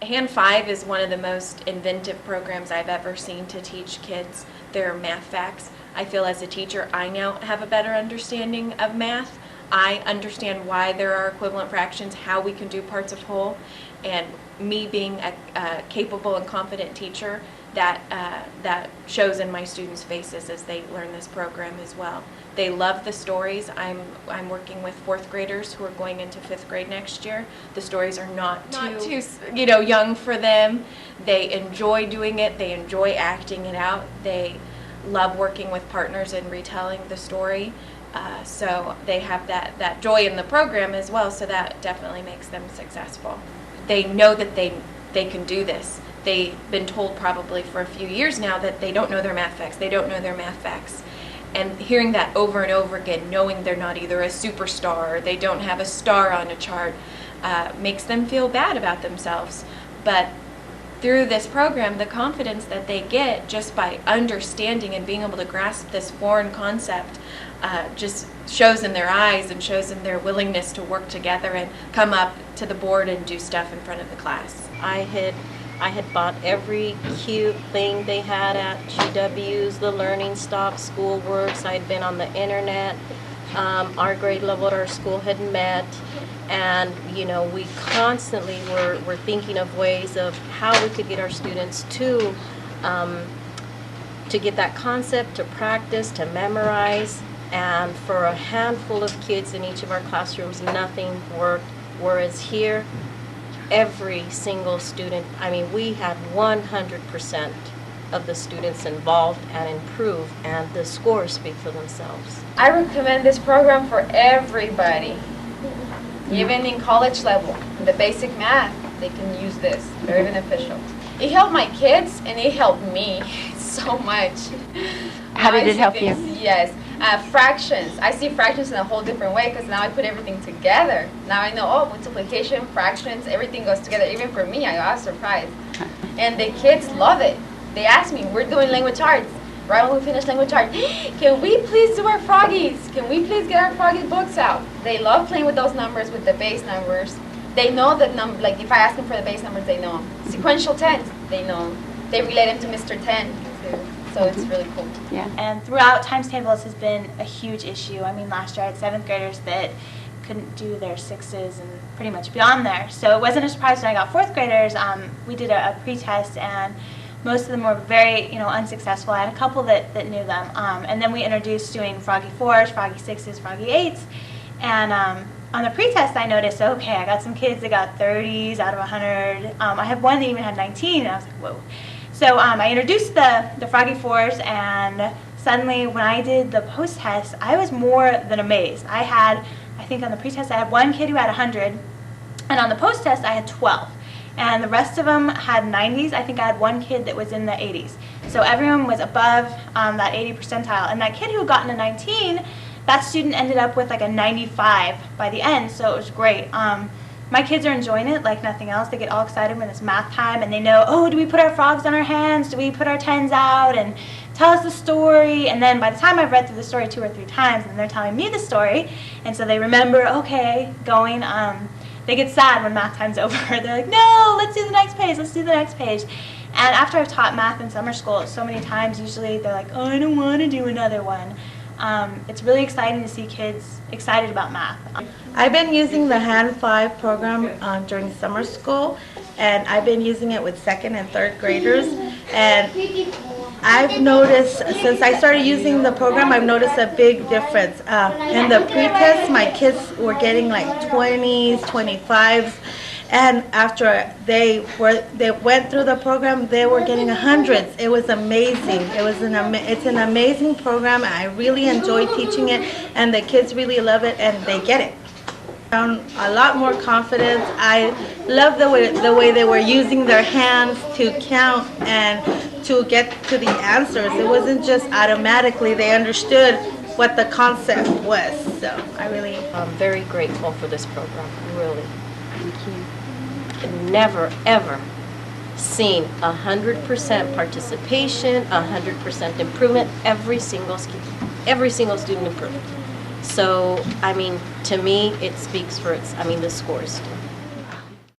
Han-5 is one of the most inventive programs I've ever seen to teach kids their math facts. I feel as a teacher I now have a better understanding of math. I understand why there are equivalent fractions, how we can do parts of whole, and me being a capable and confident teacher, that shows in my students' faces as they learn this program as well. They love the stories. I'm working with 4th graders who are going into 5th grade next year. The stories are not too young for them. They enjoy doing it. They enjoy acting it out. They love working with partners and retelling the story. So they have that joy in the program as well, so that definitely makes them successful. They know that they can do this. They've been told probably for a few years now that they don't know their math facts. They don't know their math facts. And hearing that over and over again, knowing they're not either a superstar or they don't have a star on a chart, makes them feel bad about themselves. But through this program, the confidence that they get just by understanding and being able to grasp this foreign concept just shows in their eyes and shows in their willingness to work together and come up to the board and do stuff in front of the class. I had bought every cute thing they had at GW's, the Learning Stop, Schoolworks. I had been on the internet. Our grade level at our school had met, and we constantly were thinking of ways of how we could get our students to get that concept, to practice, to memorize. And for a handful of kids in each of our classrooms, nothing worked. Whereas here, every single student, we had 100% of the students involved and improved, and the scores speak for themselves. I recommend this program for everybody, even in college level. The basic math, they can use this. Very beneficial. It helped my kids and it helped me so much. How did it help you? Yes. Fractions. I see fractions in a whole different way because now I put everything together. Now I know, multiplication, fractions, everything goes together. Even for me, I was surprised. And the kids love it. They ask me, we're doing language arts. Right when we finish language arts, can we please do our froggies? Can we please get our froggy books out? They love playing with those numbers, with the base numbers. They know the number, like if I ask them for the base numbers, they know them. Sequential tens, they know them. They relate them to Mr. 10 too. So it's really cool. Yeah. And throughout, times tables has been a huge issue. Last year I had 7th graders that couldn't do their 6s and pretty much beyond there. So it wasn't a surprise when I got 4th graders. We did a pre-test, and most of them were very, unsuccessful. I had a couple that knew them. And then we introduced doing Froggy 4s, Froggy 6s, Froggy 8s. And on the pre-test I noticed, okay, I got some kids that got 30s out of 100. I have one that even had 19, and I was like, whoa. So I introduced the Froggy 4s, and suddenly when I did the post-test, I was more than amazed. I think on the pre-test I had one kid who had 100, and on the post-test I had 12. And the rest of them had 90s. I think I had one kid that was in the 80s. So everyone was above that 80 percentile. And that kid who had gotten a 19, that student ended up with like a 95 by the end, so it was great. My kids are enjoying it like nothing else. They get all excited when it's math time, and they know, do we put our frogs on our hands? Do we put our 10s out? And tell us the story. And then by the time I've read through the story 2 or 3 times, and they're telling me the story, and so they remember, going. They get sad when math time's over. They're like, no, let's do the next page, let's do the next page. And after I've taught math in summer school so many times, usually they're like, I don't want to do another one. It's really exciting to see kids excited about math. I've been using the Han-5 program during summer school, and I've been using it with 2nd and 3rd graders. And I've noticed, since I started using the program, I've noticed a big difference. In the pre-test, my kids were getting like 20s, 25s. And after they went through the program, they were getting 100s. It was amazing. It's an amazing program. I really enjoy teaching it, and the kids really love it, and they get it. A lot more confidence. I love the way they were using their hands to count and to get to the answers. It wasn't just automatically. They understood what the concept was. So I'm very grateful for this program, really. Thank you. Never, ever seen 100% participation, 100% improvement, every single student improved. So, to me, it speaks for the scores do.